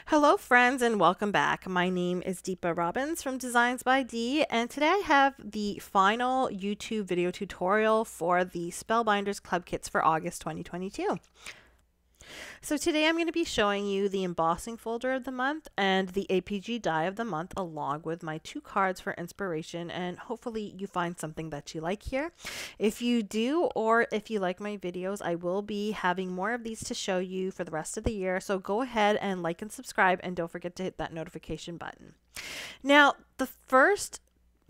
Hello friends and welcome back. My name is Deepa Robbins from DeeZinesByD, and today I have the final YouTube video tutorial for the Spellbinders Club Kits for August 2022. So today I'm going to be showing you the embossing folder of the month and the APG die of the month, along with my 2 cards for inspiration, and hopefully you find something that you like here. If you do, or if you like my videos, I will be having more of these to show you for the rest of the year, so go ahead and like and subscribe, and don't forget to hit that notification button. Now, the first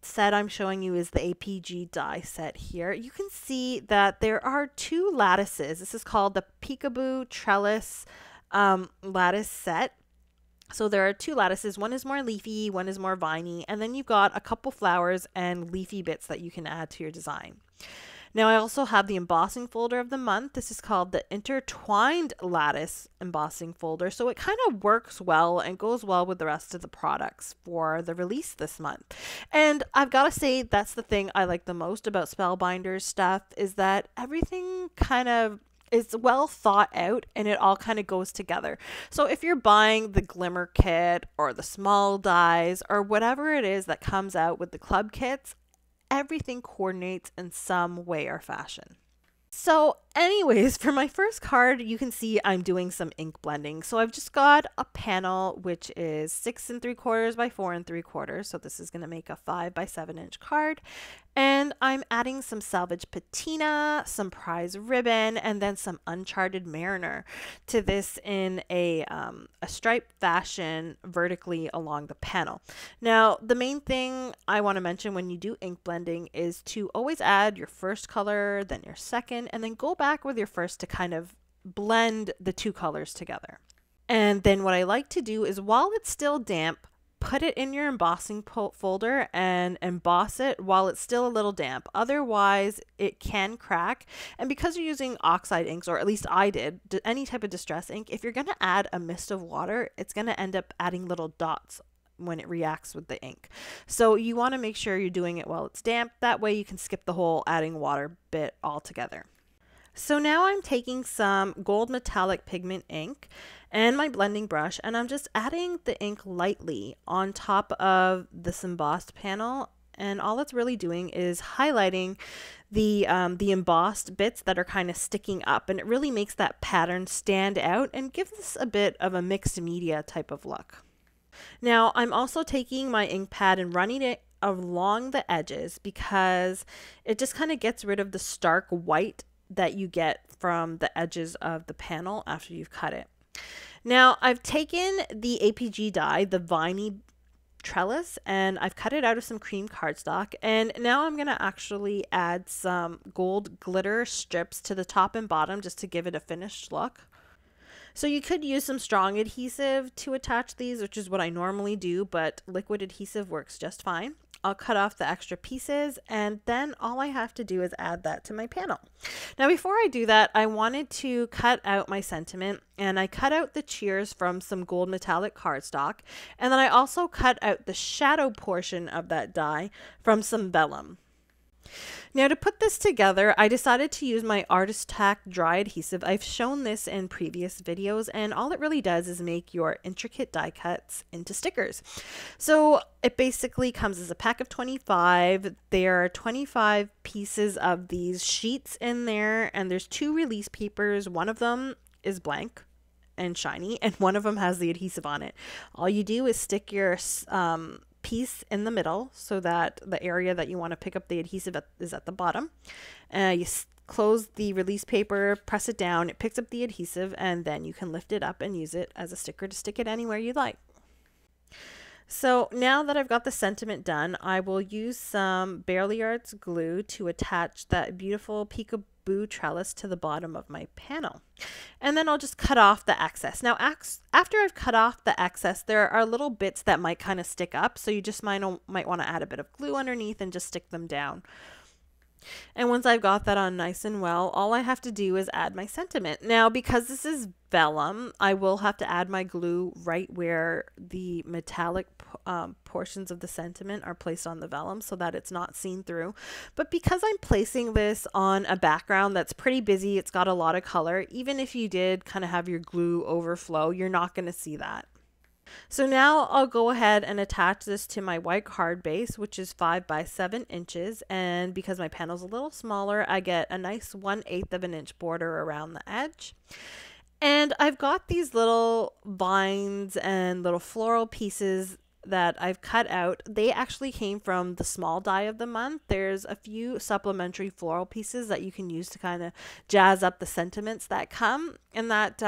set I'm showing you is the APG die set here. You can see that there are 2 lattices. This is called the Peekaboo Trellis lattice set. So there are 2 lattices. One is more leafy, one is more viney, and then you've got a couple flowers and leafy bits that you can add to your design. Now I also have the embossing folder of the month. This is called the Intertwined Lattice embossing folder. So it kind of works well and goes well with the rest of the products for the release this month. And I've got to say, that's the thing I like the most about Spellbinders stuff, is that everything kind of is well thought out and it all kind of goes together. So if you're buying the glimmer kit or the small dies or whatever it is that comes out with the club kits, everything coordinates in some way or fashion. So anyways, for my first card, you can see I'm doing some ink blending. So I've just got a panel which is 6 3/4 by 4 3/4. So this is going to make a 5 by 7 inch card. And I'm adding some salvage patina, some prize ribbon, and then some uncharted mariner to this in a striped fashion vertically along the panel. Now, the main thing I want to mention when you do ink blending is to always add your first color, then your second, and then go back with your first to kind of blend the 2 colors together. And then what I like to do is, while it's still damp, put it in your embossing folder and emboss it while it's still a little damp. Otherwise, it can crack. And because you're using oxide inks, or at least I did, any type of distress ink, if you're going to add a mist of water, it's going to end up adding little dots when it reacts with the ink. So you want to make sure you're doing it while it's damp. That way you can skip the whole adding water bit altogether. So now I'm taking some gold metallic pigment ink and my blending brush, and I'm just adding the ink lightly on top of this embossed panel. And all it's really doing is highlighting the embossed bits that are kind of sticking up, and it really makes that pattern stand out and gives us a bit of a mixed media type of look. Now I'm also taking my ink pad and running it along the edges, because it just kind of gets rid of the stark white that you get from the edges of the panel after you've cut it. Now I've taken the APG die, the viney trellis, and I've cut it out of some cream cardstock, and now I'm going to actually add some gold glitter strips to the top and bottom just to give it a finished look. So you could use some strong adhesive to attach these, which is what I normally do, but liquid adhesive works just fine. I'll cut off the extra pieces, and then all I have to do is add that to my panel. Now, before I do that, I wanted to cut out my sentiment, and I cut out the cheers from some gold metallic cardstock, and then I also cut out the shadow portion of that die from some vellum. Now, to put this together, I decided to use my Artist Tac Dry Adhesive. I've shown this in previous videos, and all it really does is make your intricate die cuts into stickers. So it basically comes as a pack of 25. There are 25 pieces of these sheets in there, and there's 2 release papers. One of them is blank and shiny, and one of them has the adhesive on it. All you do is stick your piece in the middle so that the area that you want to pick up the adhesive is at the bottom. You close the release paper, press it down, it picks up the adhesive, and then you can lift it up and use it as a sticker to stick it anywhere you like. So now that I've got the sentiment done, I will use some Barely Arts glue to attach that beautiful Peekaboo Trellis to the bottom of my panel. And then I'll just cut off the excess. Now, after I've cut off the excess, there are little bits that might kind of stick up, so you just might want to add a bit of glue underneath and just stick them down. And once I've got that on nice and well, all I have to do is add my sentiment. Now, because this is vellum, I will have to add my glue right where the metallic portions of the sentiment are placed on the vellum so that it's not seen through. But because I'm placing this on a background that's pretty busy, it's got a lot of color, even if you did kind of have your glue overflow, you're not going to see that. So now I'll go ahead and attach this to my white card base, which is 5 by 7 inches. And because my panel's a little smaller, I get a nice 1/8 of an inch border around the edge. And I've got these little vines and little floral pieces that I've cut out. They actually came from the small die of the month. There's a few supplementary floral pieces that you can use to kind of jazz up the sentiments that come in that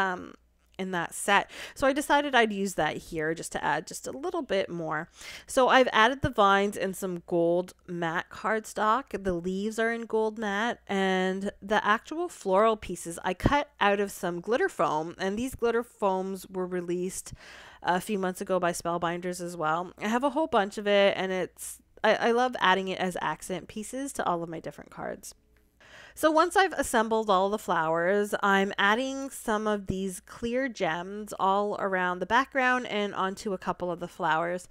set. So I decided I'd use that here just to add just a little bit more. So I've added the vines in some gold matte cardstock. The leaves are in gold matte, and the actual floral pieces I cut out of some glitter foam, and these glitter foams were released a few months ago by Spellbinders as well. I have a whole bunch of it, and I love adding it as accent pieces to all of my different cards. So once I've assembled all the flowers, I'm adding some of these clear gems all around the background and onto a couple of the flowers.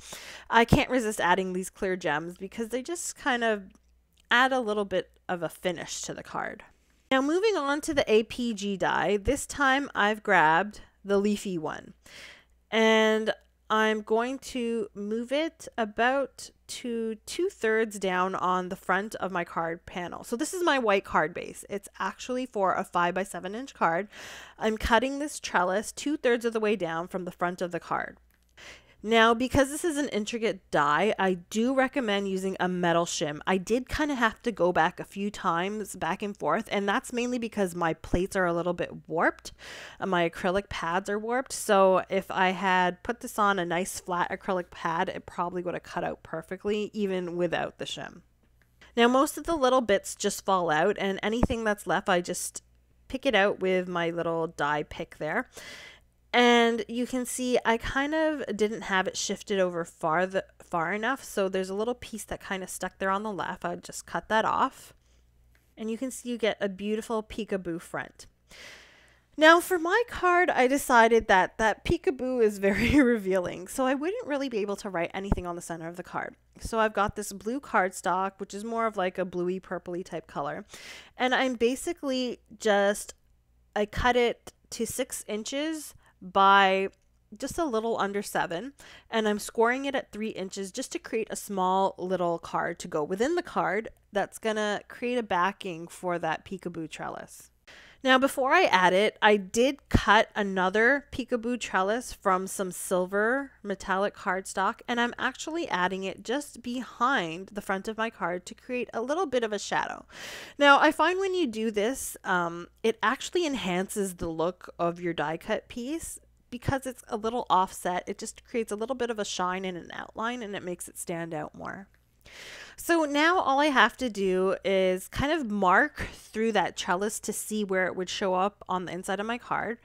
I can't resist adding these clear gems because they just kind of add a little bit of a finish to the card. Now moving on to the APG die, this time I've grabbed the leafy one. And I'm going to move it about to 2/3 down on the front of my card panel. So this is my white card base. It's actually for a 5 by 7 inch card. I'm cutting this trellis 2/3 of the way down from the front of the card. Now, because this is an intricate die, I do recommend using a metal shim. I did kind of have to go back a few times back and forth, and that's mainly because my plates are a little bit warped. My acrylic pads are warped, so if I had put this on a nice flat acrylic pad, it probably would have cut out perfectly, even without the shim. Now, most of the little bits just fall out, and anything that's left, I just pick it out with my little die pick there. And you can see I kind of didn't have it shifted over far enough, so there's a little piece that kind of stuck there on the left. I just cut that off, and you can see you get a beautiful peekaboo front. Now for my card, I decided that peekaboo is very revealing, so I wouldn't really be able to write anything on the center of the card. So I've got this blue cardstock, which is more of like a bluey purpley type color, and I'm basically I cut it to 6 inches by just a little under 7, and I'm scoring it at 3 inches just to create a small little card to go within the card that's gonna create a backing for that peekaboo trellis. Now before I add it, I did cut another peekaboo trellis from some silver metallic cardstock, and I'm actually adding it just behind the front of my card to create a little bit of a shadow. Now I find when you do this, it actually enhances the look of your die cut piece because it's a little offset. It just creates a little bit of a shine and an outline, and it makes it stand out more. So now all I have to do is kind of mark through that trellis to see where it would show up on the inside of my card.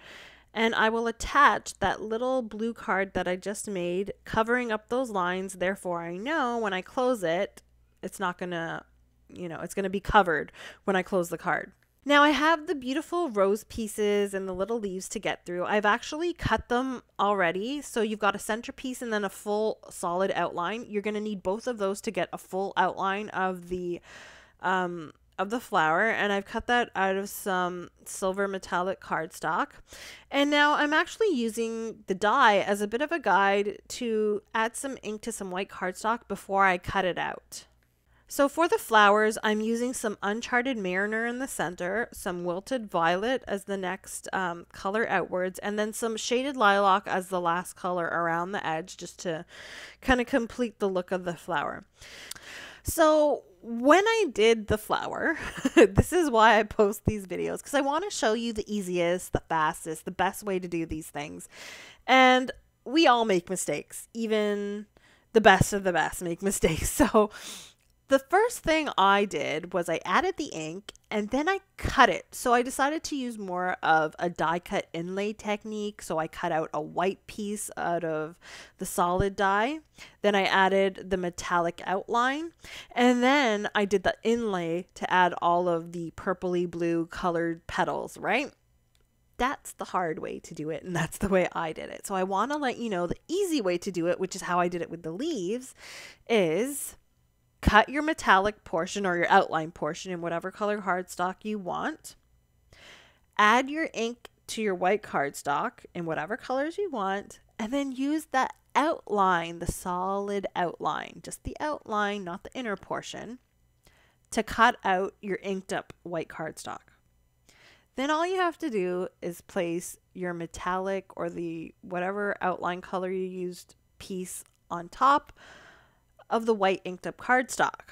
And I will attach that little blue card that I just made, covering up those lines. Therefore, I know when I close it, it's not gonna, it's gonna be covered when I close the card. Now I have the beautiful rose pieces and the little leaves to get through. I've actually cut them already. So you've got a centerpiece and then a full solid outline. You're going to need both of those to get a full outline of the flower. And I've cut that out of some silver metallic cardstock. And now I'm actually using the die as a bit of a guide to add some ink to some white cardstock before I cut it out. So for the flowers, I'm using some Uncharted Mariner in the center, some Wilted Violet as the next color outwards, and then some Shaded Lilac as the last color around the edge, just to kind of complete the look of the flower. So when I did the flower, this is why I post these videos, because I want to show you the easiest, the fastest, the best way to do these things. And we all make mistakes. Even the best of the best make mistakes. So the first thing I did was I added the ink and then I cut it. So I decided to use more of a die cut inlay technique. So I cut out a white piece out of the solid die. Then I added the metallic outline. And then I did the inlay to add all of the purpley blue colored petals, right? That's the hard way to do it, and that's the way I did it. So I want to let you know the easy way to do it, which is how I did it with the leaves, is cut your metallic portion or your outline portion in whatever color cardstock you want. Add your ink to your white cardstock in whatever colors you want, and then use that outline, the solid outline, just the outline, not the inner portion, to cut out your inked up white cardstock. Then all you have to do is place your metallic or the whatever outline color you used piece on top of the white inked up cardstock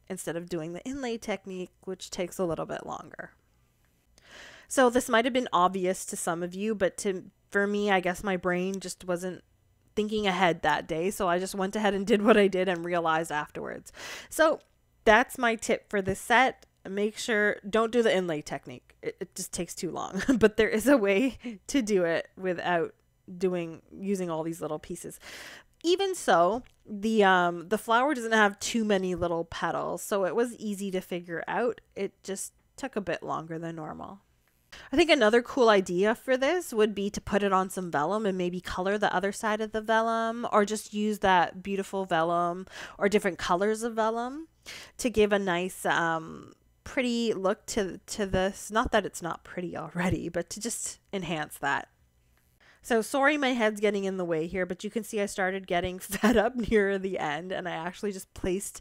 instead of doing the inlay technique, which takes a little bit longer. So this might have been obvious to some of you, but for me, I guess my brain just wasn't thinking ahead that day. So I just went ahead and did what I did and realized afterwards. So that's my tip for this set. Make sure, don't do the inlay technique. It just takes too long, but there is a way to do it without using all these little pieces. Even so, the flower doesn't have too many little petals, so it was easy to figure out. It just took a bit longer than normal. I think another cool idea for this would be to put it on some vellum and maybe color the other side of the vellum, or just use that beautiful vellum or different colors of vellum to give a nice pretty look to this. Not that it's not pretty already, but to just enhance that. So sorry my head's getting in the way here, but you can see I started getting fed up near the end, and I actually just placed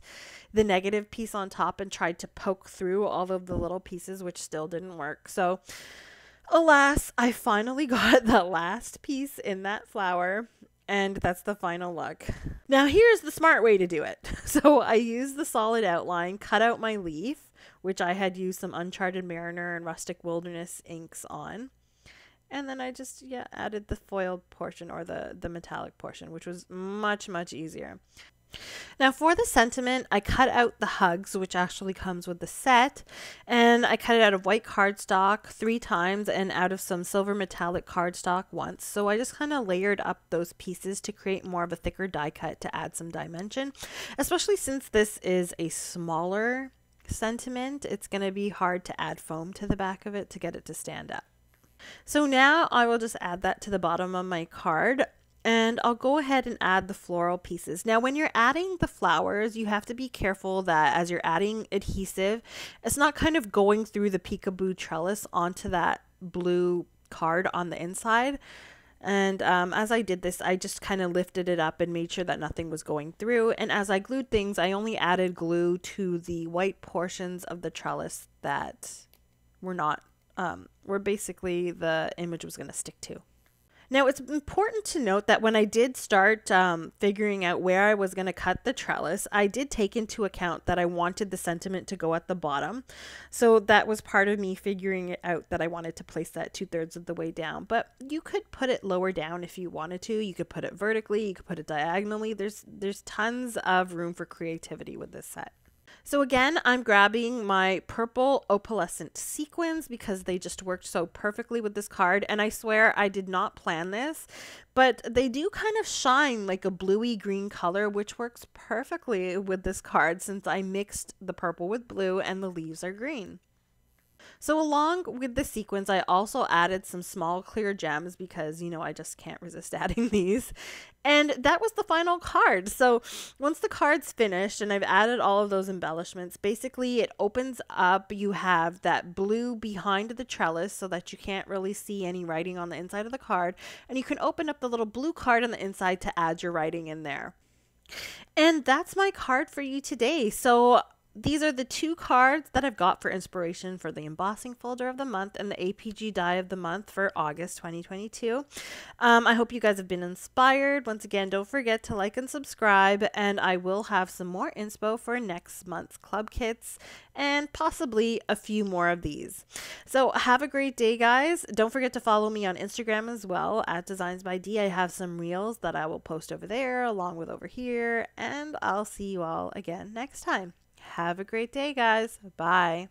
the negative piece on top and tried to poke through all of the little pieces, which still didn't work. So alas, I finally got the last piece in that flower, and that's the final look. Now here's the smart way to do it. So I used the solid outline, cut out my leaf, which I had used some Uncharted Mariner and Rustic Wilderness inks on. And then I just, added the foiled portion or the metallic portion, which was much, much easier. Now for the sentiment, I cut out the hugs, which actually comes with the set, and I cut it out of white cardstock 3 times and out of some silver metallic cardstock once. So I just kind of layered up those pieces to create more of a thicker die cut to add some dimension, especially since this is a smaller sentiment. It's going to be hard to add foam to the back of it to get it to stand up. So now I will just add that to the bottom of my card, and I'll go ahead and add the floral pieces. Now when you're adding the flowers, you have to be careful that as you're adding adhesive, it's not kind of going through the Peekaboo Trellis onto that blue card on the inside. And as I did this, I just kind of lifted it up and made sure that nothing was going through. And as I glued things, I only added glue to the white portions of the trellis that were not where basically the image was going to stick to. Now it's important to note that when I did start figuring out where I was going to cut the trellis, I did take into account that I wanted the sentiment to go at the bottom. So that was part of me figuring it out, that I wanted to place that 2/3 of the way down. But you could put it lower down if you wanted to. You could put it vertically, you could put it diagonally. There's tons of room for creativity with this set. So again, I'm grabbing my purple opalescent sequins because they just worked so perfectly with this card. And I swear I did not plan this, but they do kind of shine like a bluey green color, which works perfectly with this card since I mixed the purple with blue and the leaves are green. So along with the sequins, I also added some small clear gems because, I just can't resist adding these. And that was the final card. So once the card's finished and I've added all of those embellishments, basically it opens up. You have that blue behind the trellis so that you can't really see any writing on the inside of the card. And you can open up the little blue card on the inside to add your writing in there. And that's my card for you today. So these are the 2 cards that I've got for inspiration for the embossing folder of the month and the APG die of the month for August 2022. I hope you guys have been inspired. Once again, don't forget to like and subscribe, and I will have some more inspo for next month's club kits and possibly a few more of these. So have a great day, guys. Don't forget to follow me on Instagram as well at DeeZinesByD. I have some reels that I will post over there along with over here, and I'll see you all again next time. Have a great day, guys. Bye.